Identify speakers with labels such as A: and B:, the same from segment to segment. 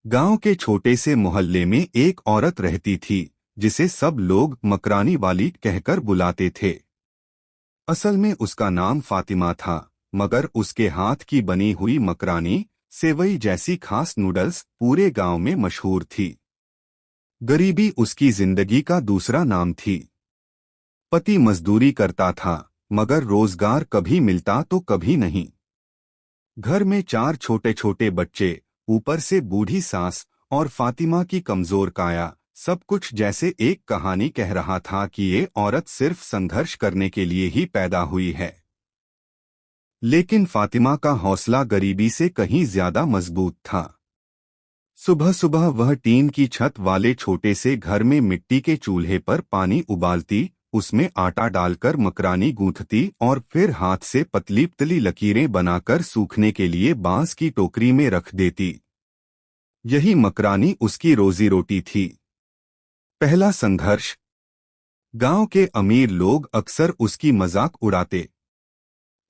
A: गांव के छोटे से मोहल्ले में एक औरत रहती थी जिसे सब लोग मकरानी वाली कहकर बुलाते थे। असल में उसका नाम फातिमा था, मगर उसके हाथ की बनी हुई मकरानी सेवई जैसी खास नूडल्स पूरे गांव में मशहूर थी। गरीबी उसकी जिंदगी का दूसरा नाम थी। पति मजदूरी करता था, मगर रोजगार कभी मिलता तो कभी नहीं। घर में चार छोटे छोटे बच्चे, ऊपर से बूढ़ी सास और फातिमा की कमजोर काया, सब कुछ जैसे एक कहानी कह रहा था कि ये औरत सिर्फ संघर्ष करने के लिए ही पैदा हुई है। लेकिन फातिमा का हौसला गरीबी से कहीं ज्यादा मजबूत था। सुबह सुबह वह टीन की छत वाले छोटे से घर में मिट्टी के चूल्हे पर पानी उबालती, उसमें आटा डालकर मकरानी गूंथती और फिर हाथ से पतली पतली लकीरें बनाकर सूखने के लिए बांस की टोकरी में रख देती। यही मकरानी उसकी रोजी रोटी थी। पहला संघर्ष। गांव के अमीर लोग अक्सर उसकी मजाक उड़ाते।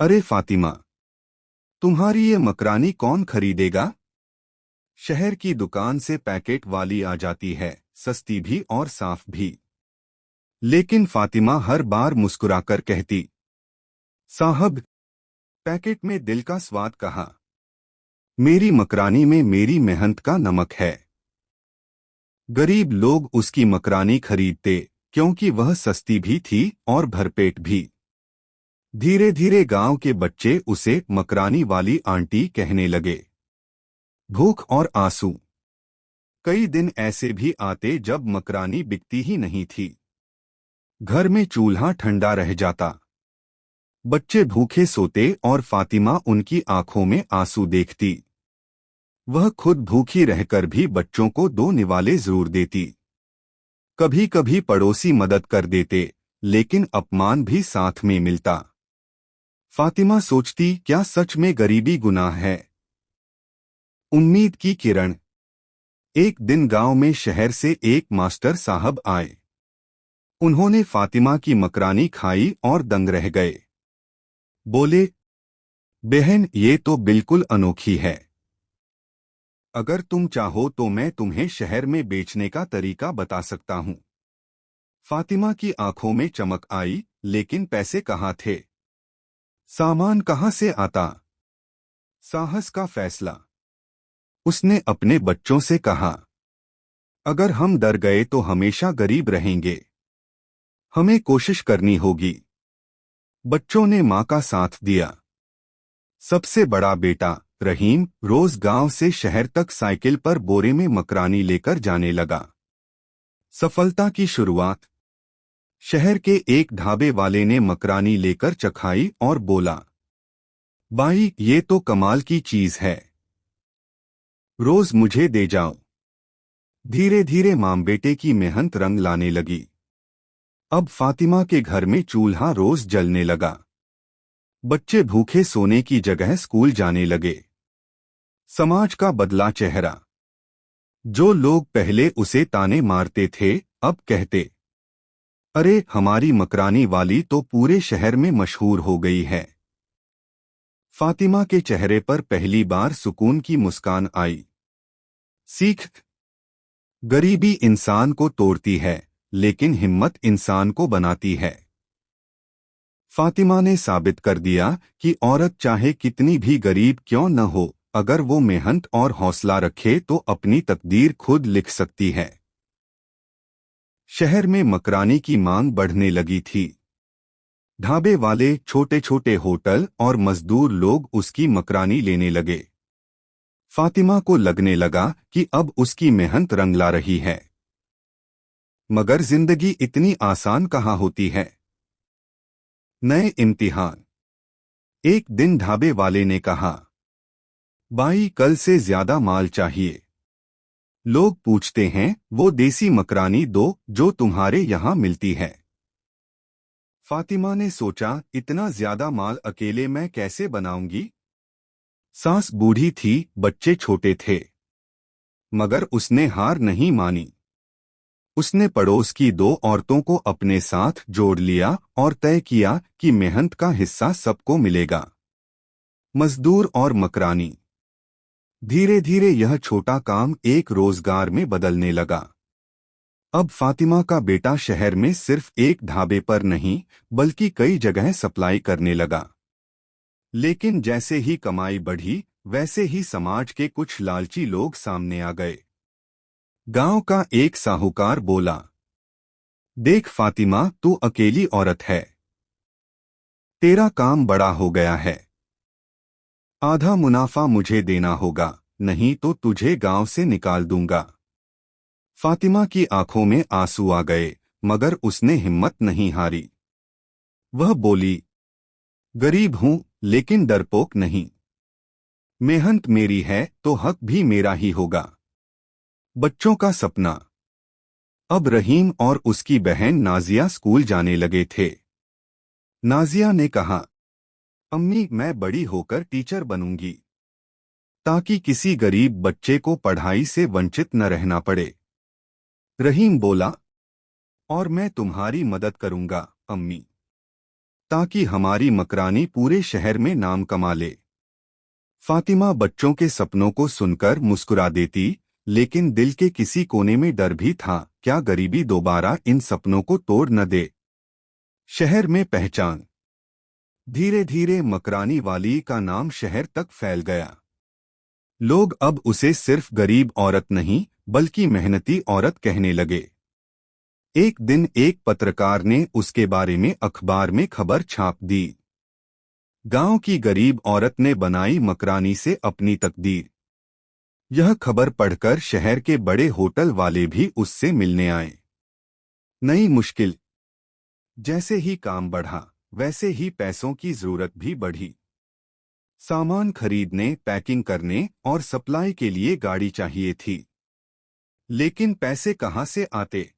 A: अरे फातिमा, तुम्हारी ये मकरानी कौन खरीदेगा? शहर की दुकान से पैकेट वाली आ जाती है, सस्ती भी और साफ भी। लेकिन फातिमा हर बार मुस्कुराकर कहती, साहब, पैकेट में दिल का स्वाद कहाँ? मेरी मकरानी में मेरी मेहनत का नमक है। गरीब लोग उसकी मकरानी खरीदते क्योंकि वह सस्ती भी थी और भरपेट भी। धीरे धीरे गांव के बच्चे उसे मकरानी वाली आंटी कहने लगे। भूख और आंसू। कई दिन ऐसे भी आते जब मकरानी बिकती ही नहीं थी। घर में चूल्हा ठंडा रह जाता, बच्चे भूखे सोते और फातिमा उनकी आंखों में आंसू देखती। वह खुद भूखी रहकर भी बच्चों को दो निवाले जरूर देती। कभी कभी पड़ोसी मदद कर देते, लेकिन अपमान भी साथ में मिलता। फातिमा सोचती, क्या सच में गरीबी गुनाह है? उम्मीद की किरण। एक दिन गांव में शहर से एक मास्टर साहब आए। उन्होंने फातिमा की मकरानी खाई और दंग रह गए। बोले, बहन, ये तो बिल्कुल अनोखी है। अगर तुम चाहो तो मैं तुम्हें शहर में बेचने का तरीका बता सकता हूं। फातिमा की आंखों में चमक आई, लेकिन पैसे कहाँ थे? सामान कहाँ से आता? साहस का फैसला। उसने अपने बच्चों से कहा, अगर हम डर गए तो हमेशा गरीब रहेंगे। हमें कोशिश करनी होगी। बच्चों ने मां का साथ दिया। सबसे बड़ा बेटा रहीम रोज गांव से शहर तक साइकिल पर बोरे में मकरानी लेकर जाने लगा। सफलता की शुरुआत। शहर के एक ढाबे वाले ने मकरानी लेकर चखाई और बोला, भाई, ये तो कमाल की चीज है। रोज मुझे दे जाओ। धीरे धीरे मां बेटे की मेहनत रंग लाने लगी। अब फातिमा के घर में चूल्हा रोज जलने लगा। बच्चे भूखे सोने की जगह स्कूल जाने लगे। समाज का बदला चेहरा। जो लोग पहले उसे ताने मारते थे, अब कहते, अरे, हमारी मकरानी वाली तो पूरे शहर में मशहूर हो गई है। फातिमा के चेहरे पर पहली बार सुकून की मुस्कान आई। सीख। गरीबी इंसान को तोड़ती है, लेकिन हिम्मत इंसान को बनाती है। फातिमा ने साबित कर दिया कि औरत चाहे कितनी भी गरीब क्यों न हो, अगर वो मेहनत और हौसला रखे तो अपनी तकदीर खुद लिख सकती है। शहर में मकरानी की मांग बढ़ने लगी थी। ढाबे वाले, छोटे छोटे होटल और मजदूर लोग उसकी मकरानी लेने लगे। फातिमा को लगने लगा कि अब उसकी मेहनत रंग ला रही है। मगर जिंदगी इतनी आसान कहाँ होती है। नए इम्तिहान। एक दिन ढाबे वाले ने कहा, भाई, कल से ज्यादा माल चाहिए। लोग पूछते हैं, वो देसी मकरानी दो जो तुम्हारे यहाँ मिलती है। फातिमा ने सोचा, इतना ज्यादा माल अकेले मैं कैसे बनाऊंगी? सास बूढ़ी थी, बच्चे छोटे थे। मगर उसने हार नहीं मानी। उसने पड़ोस की दो औरतों को अपने साथ जोड़ लिया और तय किया कि मेहनत का हिस्सा सबको मिलेगा। मजदूर और मकरानी। धीरे धीरे यह छोटा काम एक रोजगार में बदलने लगा। अब फातिमा का बेटा शहर में सिर्फ एक ढाबे पर नहीं बल्कि कई जगह सप्लाई करने लगा। लेकिन जैसे ही कमाई बढ़ी वैसे ही समाज के कुछ लालची लोग सामने आ गए। गांव का एक साहूकार बोला, देख फातिमा, तू अकेली औरत है, तेरा काम बड़ा हो गया है, आधा मुनाफा मुझे देना होगा, नहीं तो तुझे गांव से निकाल दूंगा। फातिमा की आंखों में आंसू आ गए, मगर उसने हिम्मत नहीं हारी। वह बोली, गरीब हूं लेकिन डरपोक नहीं, मेहनत मेरी है तो हक भी मेरा ही होगा। बच्चों का सपना। अब रहीम और उसकी बहन नाजिया स्कूल जाने लगे थे। नाजिया ने कहा, अम्मी, मैं बड़ी होकर टीचर बनूंगी ताकि किसी गरीब बच्चे को पढ़ाई से वंचित न रहना पड़े। रहीम बोला, और मैं तुम्हारी मदद करूंगा अम्मी, ताकि हमारी मकरानी पूरे शहर में नाम कमा ले। फातिमा बच्चों के सपनों को सुनकर मुस्कुरा देती, लेकिन दिल के किसी कोने में डर भी था, क्या गरीबी दोबारा इन सपनों को तोड़ न दे। शहर में पहचान। धीरे धीरे मकरानी वाली का नाम शहर तक फैल गया। लोग अब उसे सिर्फ गरीब औरत नहीं बल्कि मेहनती औरत कहने लगे। एक दिन एक पत्रकार ने उसके बारे में अखबार में खबर छाप दी। गांव की गरीब औरत ने बनाई मकरानी से अपनी तकदीर। यह खबर पढ़कर शहर के बड़े होटल वाले भी उससे मिलने आए। नई मुश्किल। जैसे ही काम बढ़ा वैसे ही पैसों की जरूरत भी बढ़ी। सामान खरीदने, पैकिंग करने और सप्लाई के लिए गाड़ी चाहिए थी। लेकिन पैसे कहां से आते?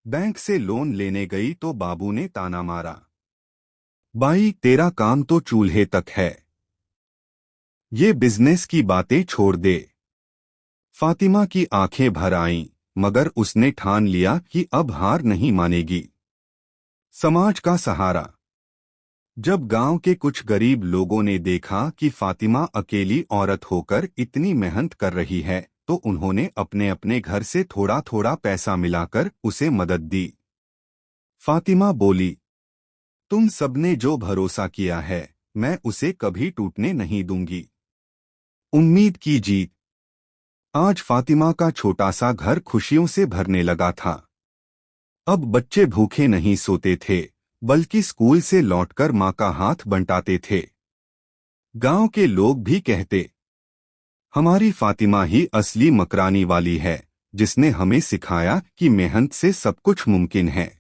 A: बैंक से लोन लेने गई तो बाबू ने ताना मारा, बाई, तेरा काम तो चूल्हे तक है, ये बिजनेस की बातें छोड़ दे। फातिमा की आंखें भर आईं, मगर उसने ठान लिया कि अब हार नहीं मानेगी। समाज का सहारा। जब गांव के कुछ गरीब लोगों ने देखा कि फातिमा अकेली औरत होकर इतनी मेहनत कर रही है, तो उन्होंने अपने अपने घर से थोड़ा थोड़ा पैसा मिलाकर उसे मदद दी। फातिमा बोली, तुम सबने जो भरोसा किया है मैं उसे कभी टूटने नहीं दूंगी। उम्मीद की जीत। आज फातिमा का छोटा सा घर खुशियों से भरने लगा था। अब बच्चे भूखे नहीं सोते थे बल्कि स्कूल से लौटकर मां का हाथ बंटाते थे। गांव के लोग भी कहते, हमारी फातिमा ही असली मकरानी वाली है, जिसने हमें सिखाया कि मेहनत से सब कुछ मुमकिन है।